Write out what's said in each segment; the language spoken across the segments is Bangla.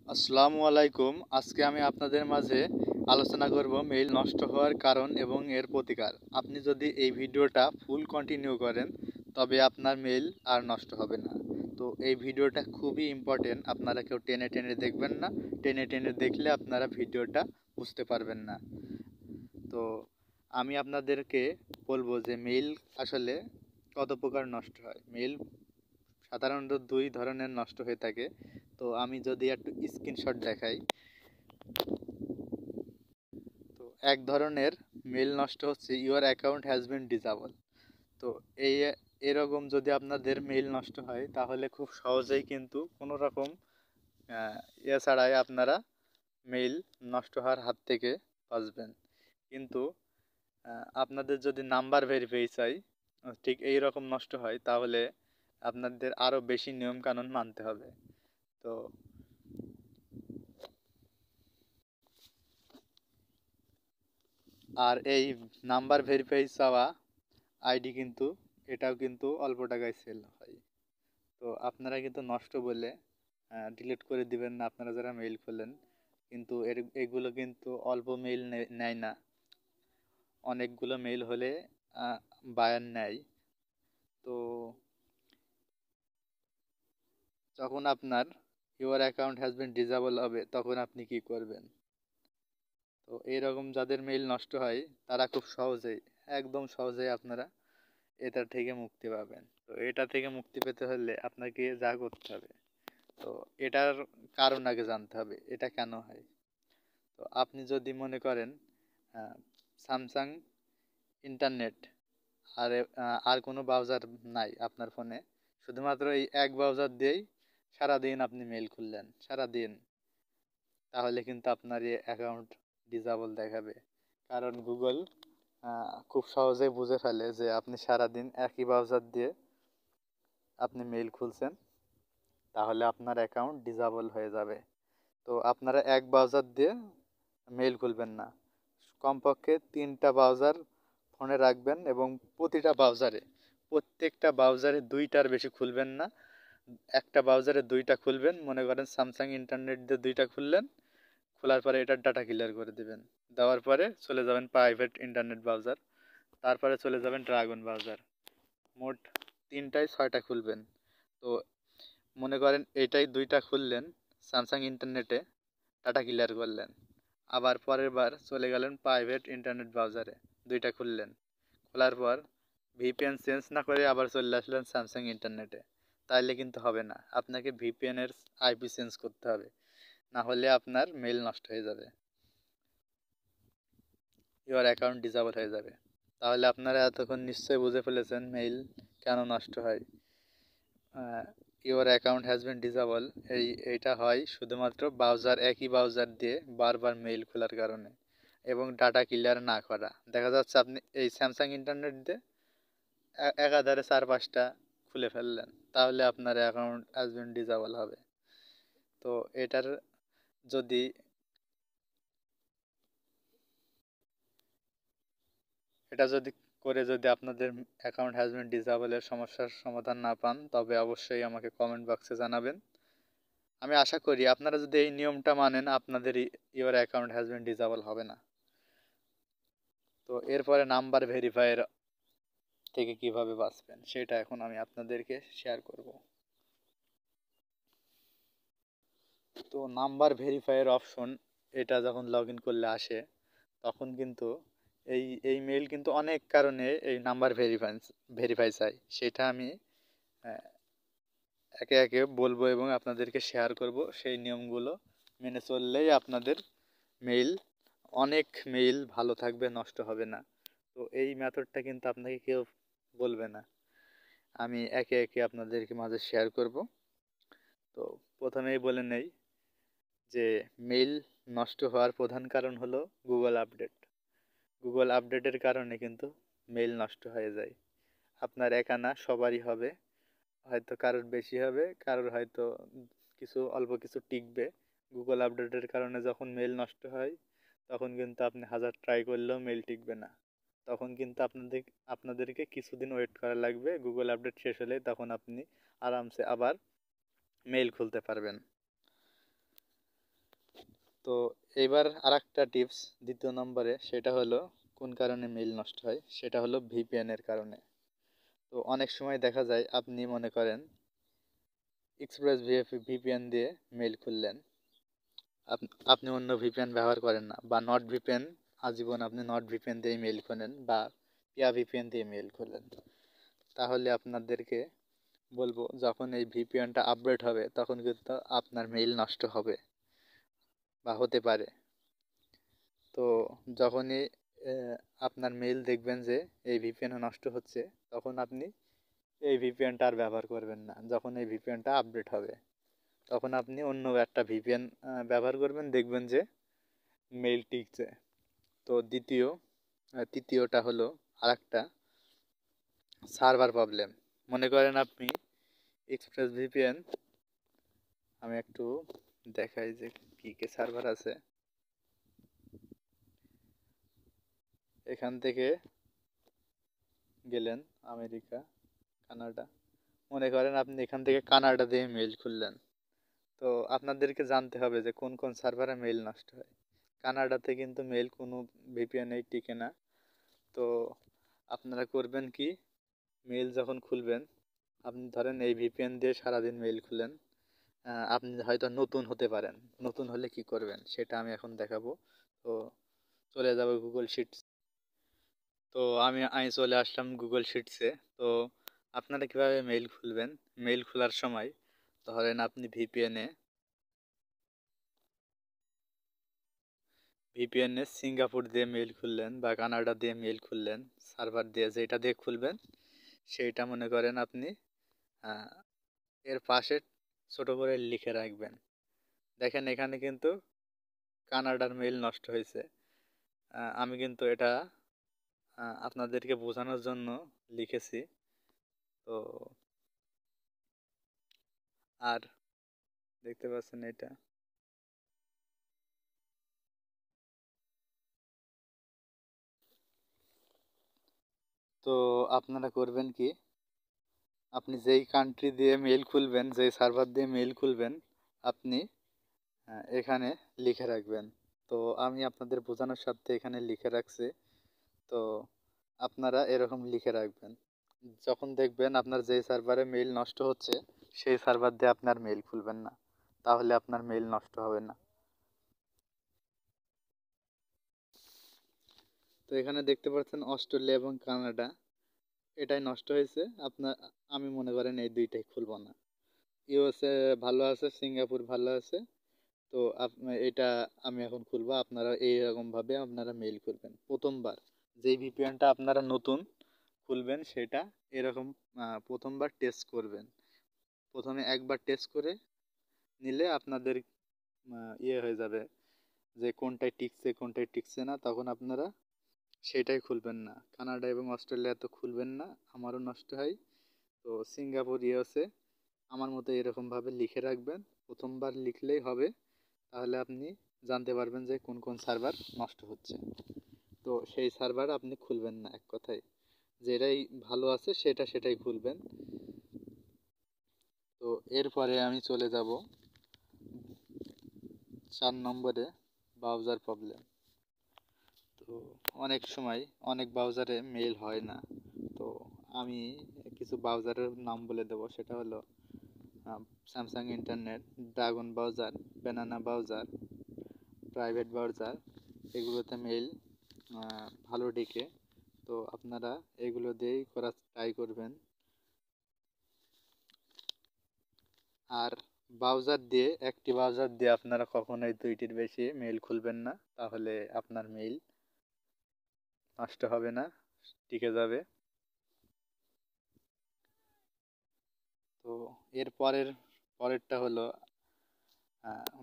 আসসালামু আলাইকুম। আজকে আমি আপনাদের মাঝে আলোচনা করব মেইল নষ্ট হওয়ার কারণ এবং এর প্রতিকার। আপনি যদি এই ভিডিওটা ফুল কন্টিনিউ করেন তবে আপনার মেইল আর নষ্ট হবে না। তো এই ভিডিওটা খুবই ইম্পর্টেন্ট, আপনারা কেউ টেনে টেনে দেখবেন না। টেনে টেনে দেখলে আপনারা ভিডিওটা বুঝতে পারবেন না। তো আমি আপনাদেরকে বলবো যে মেইল আসলে কত প্রকার নষ্ট হয়। মেইল সাধারণত দুই ধরনের নষ্ট হয়ে থাকে। তো আমি যদি একটু স্ক্রিনশট দেখাই, তো এক ধরনের মেল নষ্ট হচ্ছে your account has been disable. তো এই এরকম যদি আপনাদের মেইল নষ্ট হয় তাহলে খুব সহজেই কিন্তু কোনো রকম ইয়ে ছাড়াই আপনারা মেইল নষ্ট হওয়ার হাত থেকে বাঁচবেন। কিন্তু আপনাদের যদি নাম্বার ভেরিফাই চাই ঠিক এই রকম নষ্ট হয় তাহলে আপনাদের আরও বেশি নিয়মকানুন মানতে হবে। তো আর এই নাম্বার ভেরিফাই চাওয়া আইডি কিন্তু এটাও কিন্তু অল্প টাকায় সেল হয়। তো আপনারা কিন্তু নষ্ট বলে ডিলিট করে দিবেন না আপনারা যারা মেইল খোলেন। কিন্তু এগুলো কিন্তু অল্প মেইল নেয় না, অনেকগুলো মেইল হলে বায়ার নেয়। তো যখন আপনার your account has been disable হবে তখন আপনি কি করবেন? তো এইরকম যাদের মেইল নষ্ট হয় তারা খুব সহজেই, একদম সহজেই আপনারা এটা থেকে মুক্তি পাবেন। তো এটা থেকে মুক্তি পেতে হলে আপনাকে যা করতে হবে, তো এটার কারণ আগে জানতে হবে এটা কেন হয়। তো আপনি যদি মনে করেন স্যামসাং ইন্টারনেট আর আর কোনো ব্রাউজার নাই আপনার ফোনে, শুধুমাত্র এই এক ব্রাউজার দিয়েই সারাদিন আপনি মেইল খুললেন সারাদিন, তাহলে কিন্তু আপনার এই অ্যাকাউন্ট ডিসেবল দেখাবে। কারণ গুগল খুব সহজেই বুঝে ফেলে যে আপনি সারাদিন একই ব্রাউজার দিয়ে আপনি মেইল খুলছেন, তাহলে আপনার অ্যাকাউন্ট ডিসেবল হয়ে যাবে। তো আপনারা এক ব্রাউজার দিয়ে মেইল খুলবেন না, কমপক্ষে 3টা ব্রাউজার ফোনে রাখবেন এবং প্রত্যেকটা ব্রাউজারে 2টার বেশি খুলবেন না। একটা ব্রাউজারে 2টা খুলবেন, মনে করেন স্যামসাং ইন্টারনেট দিয়ে 2টা খুললেন, খোলার পরে এটার ডাটা ক্লিয়ার করে দিবেন। দেওয়ার পরে চলে যাবেন প্রাইভেট ইন্টারনেট ব্রাউজার, তারপরে চলে যাবেন ড্রাগন ব্রাউজার। মোট 3টায় 6টা খুলবেন। তো মনে করেন এটাই 2টা খুললেন স্যামসাং ইন্টারনেটে, ডাটা ক্লিয়ার করলেন, আবার পরের বার চলে গেলেন প্রাইভেট ইন্টারনেট ব্রাউজারে, 2টা খুললেন, খোলার পর ভিপিএন চেঞ্জ না করে আবার চলে আসলেন স্যামসাং ইন্টারনেটে। তাইলে কিন্তু হবে না, আপনাকে ভিপিএনের আইপি চেঞ্জ করতে হবে, না হলে আপনার মেইল নষ্ট হয়ে যাবে, ইওর অ্যাকাউন্ট ডিসেবল হয়ে যাবে। তাহলে আপনারা এতক্ষণ নিশ্চয়ই বুঝে ফেলেছেন মেইল কেন নষ্ট হয়। Your account has been disable, এইটা হয় শুধুমাত্র একই ব্রাউজার দিয়ে বারবার মেইল খোলার কারণে এবং ডাটা ক্লিয়ার না করা। দেখা যাচ্ছে আপনি এই স্যামসাং ইন্টারনেট দিয়ে একাধারে 4-5টা খুলে ফেললেন, তাহলে আপনার অ্যাকাউন্ট হ্যাজ বিন ডিসেবল হবে। তো এটার যদি এটা যদি করে যদি আপনাদের অ্যাকাউন্ট হ্যাজ বিন ডিসেবলের সমস্যার সমাধান না পান তবে অবশ্যই আমাকে কমেন্ট বক্সে জানাবেন। আমি আশা করি আপনারা যদি এই নিয়মটা মানেন আপনাদের your account has been disable হবে না। তো এরপরে নাম্বার ভেরিফাইয়ের থেকে কিভাবে বাঁচবেন সেটা এখন আমি আপনাদেরকে শেয়ার করব। তো নাম্বার ভেরিফাইয়ের অপশন এটা যখন লগ ইন করলে আসে তখন কিন্তু এই এই মেইল কিন্তু অনেক কারণে এই নাম্বার ভেরিফাই চাই, সেটা আমি আহ, একে একে বলবো এবং আপনাদেরকে শেয়ার করব। সেই নিয়মগুলো মেনে চললেই আপনাদের মেইল, অনেক মেইল ভালো থাকবে, নষ্ট হবে না। তো এই মেথডটা কিন্তু আপনাকে কেউ বলবে না, আমি একে একে আপনাদেরকে মাঝে শেয়ার করব। তো প্রথমেই বলে নেই যে মেইল নষ্ট হওয়ার প্রধান কারণ হলো গুগল আপডেট। গুগল আপডেটের কারণে কিন্তু মেইল নষ্ট হয়ে যায়। আপনার একা না, সবারই হবে, হয়তো কারোর বেশি হবে, কারোর হয়তো অল্প কিছু টিকবে। গুগল আপডেটের কারণে যখন মেইল নষ্ট হয় তখন কিন্তু আপনি হাজার ট্রাই করলেও মেইল টিকবে না। তখন কিন্তু আপনাদেরকে কিছুদিন ওয়েট করা লাগবে, গুগল আপডেট শেষ হলে তখন আপনি আরামসে আবার মেইল খুলতে পারবেন। তো এইবার আরেকটা টিপস দ্বিতীয় নম্বরে, সেটা হলো কোন কারণে মেইল নষ্ট হয়, সেটা হলো ভিপিএন এর কারণে। তো অনেক সময় দেখা যায় আপনি মনে করেন এক্সপ্রেস ভিপিএন দিয়ে মেইল খুললেন, আপনি অন্য ভিপিএন ব্যবহার করেন না, বা নট ভিপিএন, আজীবন আপনি নট ভিপিএন দিয়ে মেইল খোলেন বা পিয়া ভিপিএন দিয়ে মেইল খোলেন, তাহলে আপনাদেরকে বলবো যখন এই ভিপিএনটা আপডেট হবে তখন কিন্তু আপনার মেইল নষ্ট হবে বা হতে পারে। তো যখনই আপনার মেইল দেখবেন যে এই ভিপিএন নষ্ট হচ্ছে, তখন আপনি এই ভিপিএনটা আর ব্যবহার করবেন না। যখন এই ভিপিএনটা আপডেট হবে তখন আপনি অন্য একটা ভিপিএন ব্যবহার করবেন, দেখবেন যে মেইল টিকছে। তো তৃতীয়টা হলো আরেকটা সার্ভার প্রবলেম। মনে করেন আপনি এক্সপ্রেস ভিপিএন, আমি একটু দেখাই যে কি কি সার্ভার আছে। এখান থেকে গেলেন আমেরিকা, কানাডা, মনে করেন আপনি এখান থেকে কানাডা দিয়ে মেইল খুললেন। তো আপনাদেরকে জানতে হবে যে কোন কোন সার্ভারে মেইল নষ্ট হয়। কানাডাতে কিন্তু মেইল কোনো ভিপিএনেই টিকে না। তো আপনারা করবেন কি, মেইল যখন খুলবেন, আপনি ধরেন এই ভিপিএন দিয়ে সারাদিন মেইল খুলেন, আপনি হয়তো নতুন হতে পারেন। নতুন হলে কি করবেন সেটা আমি এখন দেখাবো। তো চলে যাব গুগল শিটস। তো আমি চলে আসলাম গুগল শিটসে। তো আপনারা কিভাবে মেইল খুলবেন, মেইল খোলার সময় ধরেন আপনি ভিপিএনে সিঙ্গাপুর দিয়ে মেইল খুললেন বা কানাডা দিয়ে মেইল খুললেন, সার্ভার দিয়ে যেটা দিয়ে খুলবেন সেইটা মনে করেন আপনি আহ, এর পাশে ছোট করে লিখে রাখবেন। দেখেন এখানে কিন্তু কানাডার মেইল নষ্ট হয়েছে। আমি কিন্তু এটা আপনাদেরকে বোঝানোর জন্য লিখেছি। তো আর দেখতে পাচ্ছেন এটা। তো আপনারা করবেন কি, আপনি যেই কান্ট্রি দিয়ে মেইল খুলবেন, যেই সার্ভার দিয়ে মেইল খুলবেন, আপনি এখানে লিখে রাখবেন। তো আমি আপনাদের বোঝানোর স্বার্থে এখানে লিখে রাখছি। তো আপনারা এরকম লিখে রাখবেন। যখন দেখবেন আপনার যেই সার্ভারে মেইল নষ্ট হচ্ছে, সেই সার্ভার দিয়ে আপনার মেইল খুলবেন না, তাহলে আপনার মেইল নষ্ট হবে না। তো এখানে দেখতে পাচ্ছেন অস্ট্রেলিয়া এবং কানাডা, এটাই নষ্ট হয়েছে আপনার। আমি মনে করেন এই দুইটাই খুলব না। ইউএসএ ভালো আছে, সিঙ্গাপুর ভালো আছে। তো এটা আমি এখন খুলবো। আপনারা এইরকম ভাবে আপনারা মেইল করবেন প্রথমবার। যেই ভিপিএনটা আপনারা নতুন খুলবেন সেটা এরকম প্রথমবার টেস্ট করবেন। প্রথমে একবার টেস্ট করে নিলে আপনাদের হয়ে যাবে যে কোনটায় টিকছে কোনটায় টিকছে না, তখন আপনারা সেটাই খুলবেন না। কানাডা এবং অস্ট্রেলিয়া তো খুলবেন না, আমারও নষ্ট হয়। তো সিঙ্গাপুর ইউএসএ আমার মতো এরকমভাবে লিখে রাখবেন, প্রথমবার লিখলেই হবে। তাহলে আপনি জানতে পারবেন যে কোন কোন সার্ভার নষ্ট হচ্ছে। তো সেই সার্ভার আপনি খুলবেন না, এক কথায় যেটাই ভালো আছে সেটাই খুলবেন। তো এরপরে আমি চলে যাব 4 নম্বরে, ব্রাউজার প্রবলেম। তো অনেক সময় অনেক ব্রাউজারে মেইল হয় না। তো আমি কিছু ব্রাউজারের নাম বলে দেবো, সেটা হলো Samsung internet, dragon browser, banana browser, private browser. এগুলোতে মেইল ভালো টিকে। তো আপনারা এগুলো দিয়েই করার ট্রাই করবেন। আর একটি ব্রাউজার দিয়ে আপনারা কখনোই দুইটির বেশি মেইল খুলবেন না, তাহলে আপনার মেইল নষ্ট হবে না, টিকে যাবে। তো এর পরেরটা হলো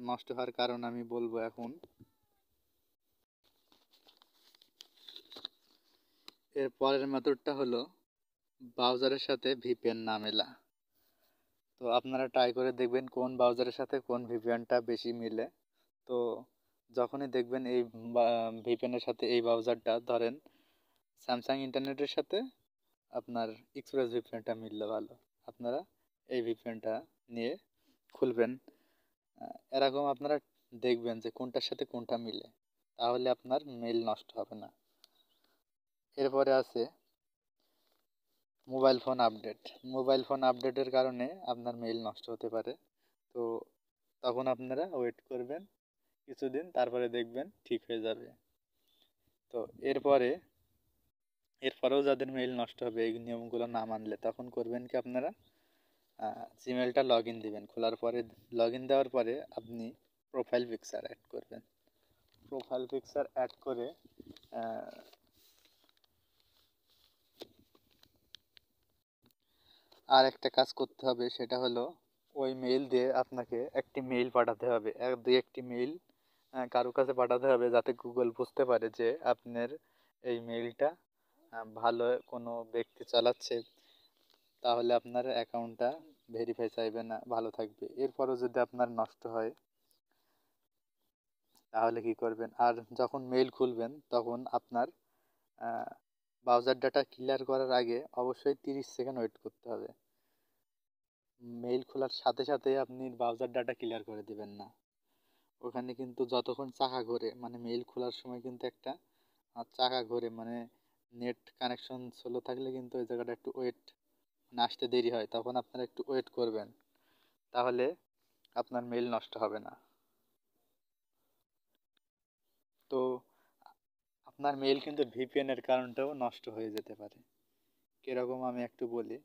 নষ্ট হওয়ার কারণ আমি বলবো এখন। এর পরের মেথডটা হলো ব্রাউজারের সাথে ভিপিএন না মেলা। তো আপনারা ট্রাই করে দেখবেন কোন ব্রাউজারের সাথে কোন ভিপিএনটা বেশি মিলে। তো যখনই দেখবেন এই ভিপিএনের সাথে এই ব্রাউজারটা, ধরেন স্যামসাং ইন্টারনেটের সাথে আপনার এক্সপ্রেস ভিপিএনটা মিললে ভালো, আপনারা এই ভিপিএনটা নিয়ে খুলবেন। এরকম আপনারা দেখবেন যে কোনটার সাথে কোনটা মিলে, তাহলে আপনার মেইল নষ্ট হবে না। এরপরে আছে mobile phone update. Mobile phone আপডেটের কারণে আপনার মেইল নষ্ট হতে পারে। তো তখন আপনারা ওয়েট করবেন কিছুদিন, তারপরে দেখবেন ঠিক হয়ে যাবে। তো এরপরেও যাদের মেইল নষ্ট হবে এই নিয়মগুলো না মানলে, তখন করবেন কি আপনারা, জিমেলটা লগ ইন দেবেন। খোলার পরে, লগ ইন দেওয়ার পরে আপনি প্রোফাইল পিকচার অ্যাড করবেন। প্রোফাইল পিকচার অ্যাড করে আর একটা কাজ করতে হবে, সেটা হলো ওই মেইল দিয়ে আপনাকে একটি মেইল পাঠাতে হবে, দুই একটি মেইল কারো কাছে পাঠাতে হবে, যাতে গুগল বুঝতে পারে যে আপনার এই মেইলটা ভালো কোনো ব্যক্তি চালাচ্ছে, তাহলে আপনার অ্যাকাউন্টটা ভেরিফাই চাইবে না, ভালো থাকবে। এরপরও যদি আপনার নষ্ট হয় তাহলে কি করবেন, আর যখন মেইল খুলবেন তখন আপনার ব্রাউজার ডাটা ক্লিয়ার করার আগে অবশ্যই 30 সেকেন্ড ওয়েট করতে হবে। মেইল খোলার সাথে সাথে আপনি ব্রাউজার ডাটা ক্লিয়ার করে দিবেন না। ওখানে কিন্তু যতক্ষণ চাকা ঘোরে, মানে মেইল খোলার সময় কিন্তু একটা চাকা ঘোরে, মানে নেট কানেকশন স্লো থাকলে কিন্তু ওই জায়গাটা একটু ওয়েট, মানে আসতে দেরি হয়, তখন আপনারা একটু ওয়েট করবেন, তাহলে আপনার মেইল নষ্ট হবে না। তো আপনার মেইল কিন্তু ভিপিএন এর কারণটাও নষ্ট হয়ে যেতে পারে। কিরকম আমি একটু বলি,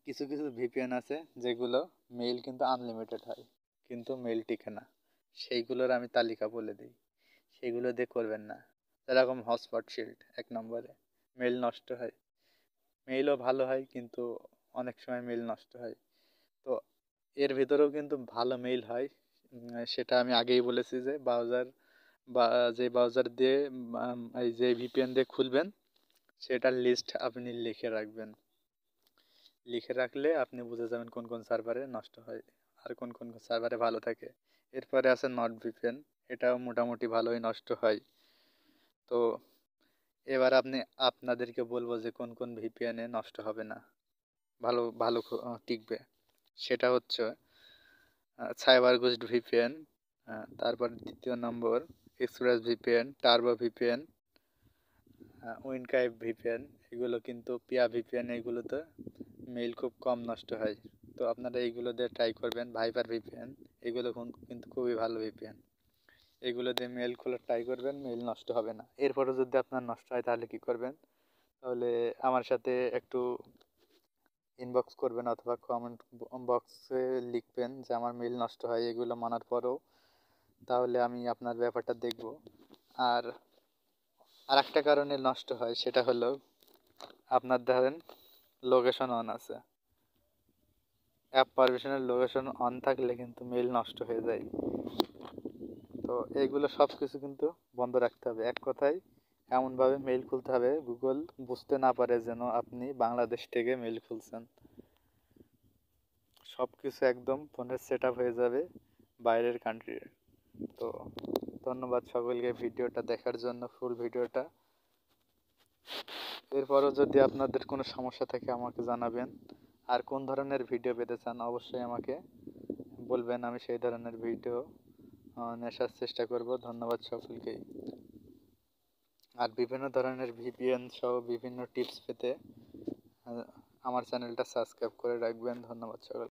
কিছু কিছু ভিপিএন আছে যেগুলো মেইল কিন্তু আনলিমিটেড হয়, কিন্তু মেইল টিকে না, সেইগুলোর আমি তালিকা বলে দিই, সেগুলো দিয়ে করবেন না। যেরকম হটস্পট শিল্ড 1 নম্বরে, মেইল নষ্ট হয়, মেইলও ভালো হয় কিন্তু অনেক সময় মেইল নষ্ট হয়। তো এর ভিতরেও কিন্তু ভালো মেইল হয়, সেটা আমি আগেই বলেছি যে ব্রাউজার বা যে ব্রাউজার দিয়ে এই যে ভিপিএন দিয়ে খুলবেন সেটার লিস্ট আপনি লিখে রাখবেন। লিখে রাখলে আপনি বুঝে যাবেন কোন কোন সার্ভারে নষ্ট হয় আর কোন কোন সার্ভারে ভালো থাকে। এরপরে আছে নট ভিপিএন, এটাও মোটামুটি ভালোই নষ্ট হয়। তো এবার আপনাদেরকে বলবো যে কোন কোন ভিপিএনে নষ্ট হবে না, ভালো ভালো টিকবে। সেটা হচ্ছে সাইবার গোস্ট ভিপিএন, তারপর 2য় নম্বর এক্সপ্রেস ভিপিএন, টার্বো ভিপিএন, উইনকাইপ ভিপিএন। এগুলো কিন্তু পিয়া ভিপিএন, এগুলোতে মেইল খুব কম নষ্ট হয়। তো আপনারা এইগুলো দিয়ে ট্রাই করবেন। ভাইপার ভিপিএন, এগুলো কিন্তু খুবই ভালো ভিপিএন, এগুলো দিয়ে মেইল খোলার ট্রাই করবেন, মেইল নষ্ট হবে না। এরপরও যদি আপনার নষ্ট হয় তাহলে কি করবেন, তাহলে আমার সাথে একটু ইনবক্স করবেন অথবা কমেন্ট বক্সে লিখবেন যে আমার মেইল নষ্ট হয় এগুলো মানার পরেও, তাহলে আমি আপনার ব্যাপারটা দেখব। আর আর একটা কারণে নষ্ট হয়, সেটা হলো আপনার ধরেন লোকেশন অন আছে, অ্যাপ পারমিশনের লোকেশন অন থাকলে কিন্তু মেইল নষ্ট হয়ে যায়। তো এইগুলো সব কিছু কিন্তু বন্ধ রাখতে হবে। এক কথায় এমনভাবে মেইল খুলতে হবে গুগল বুঝতে না পারে যেন আপনি বাংলাদেশ থেকে মেইল খুলছেন। সব কিছু একদম ফোনের সেট আপ হয়ে যাবে বাইরের কান্ট্রির। তো ধন্যবাদ সকলকে ভিডিওটা দেখার জন্য, ফুল ভিডিওটা। এরপরও যদি আপনাদের কোনো সমস্যা থাকে আমাকে জানাবেন, আর কোন ধরনের ভিডিও পেতে চান অবশ্যই আমাকে বলবেন, আমি সেই ধরনের ভিডিও নেশার চেষ্টা করব। ধন্যবাদ সকলকেই। আর বিভিন্ন ধরনের ভিপিএন সহ বিভিন্ন টিপস পেতে আমার চ্যানেলটা সাবস্ক্রাইব করে রাখবেন। ধন্যবাদ সকল।